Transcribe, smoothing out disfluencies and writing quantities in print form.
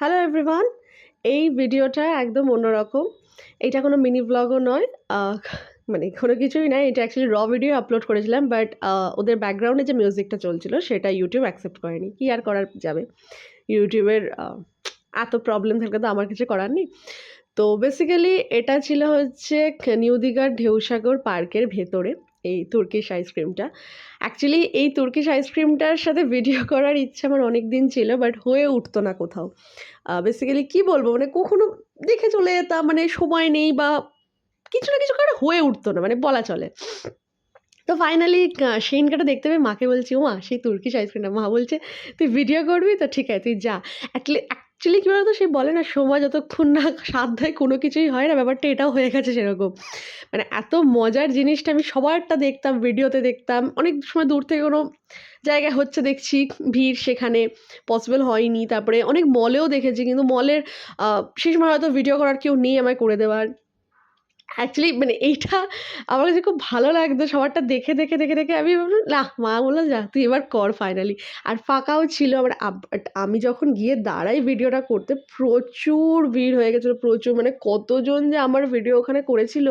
Hello everyone, এই ভিডিওটা একদম অন্যরকম। এটা কোনো মিনি ব্লগও নয়। আহ মানে কোনো কিছুই নয়। এটা অ্যাকচুয়ালি ভিডিও আপলোড করেছিলাম। বাট ওদের ব্যাকগ্রাউন্ডে যে মিউজিকটা চলছিল সেটা YouTube অ্যাকসেপ্ট করেনি। কি আর করার যাবে? YouTube এর এত প্রবলেম থাকলে তো আমার কিছু করার নেই। তো বেসিক্যালি এটা ছিল হচ্ছে নিউ দীঘার ঢেউসাগর পার্কের ভেতরে এই তুর্কিশ আইসক্রিমটা। অ্যাকচুয়ালি এই তুর্কিশ আইসক্রিমটার সাথে ভিডিও করার ইচ্ছা আমার অনেক দিন ছিল, বাট হয়ে উঠতো না কোথাও। বেসিক্যালি কী বলবো, মানে কখনো দেখে চলে যেতাম, মানে সময় নেই বা কিছু না কিছু কারণে হয়ে উঠতো না, মানে বলা চলে। তো ফাইনালি সেদিনকাটা দেখতে পেয়ে মাকে বলছি, "ওমা সেই তুর্কিশ আইসক্রিমটা।" মা বলছে, "তুই ভিডিও করবি তো ঠিক আছে তুই যা।" অ্যাকচুয়ালি কী বলতো, সে বলে না সময় যতক্ষণ না সাধ দেয় কোনো কিছুই হয় না, ব্যাপারটা এটাও হয়ে গেছে সেরকম। মানে এত মজার জিনিসটা আমি সবারটা দেখতাম, ভিডিওতে দেখতাম। অনেক সময় দূর থেকে কোনো জায়গায় হচ্ছে দেখছি, ভিড় সেখানে পসিবল হয়নি। তারপরে অনেক মলেও দেখেছি, কিন্তু মলের সেই সময় হয়তো ভিডিও করার কেউ নেই আমায় করে দেওয়ার। অ্যাকচুয়ালি মানে এইটা আমার কাছে খুব ভালো লাগতো সবারটা দেখে আমি ভাবলাম নাহ, মা বলল, "যা তুই এবার কর ফাইনালি।" আর ফাঁকাও ছিল। আবার বাট আমি যখন গিয়ে দাঁড়াই ভিডিওটা করতে, প্রচুর ভিড় হয়ে গেছিলো, প্রচুর। মানে কতজন যে আমার ভিডিও ওখানে করেছিল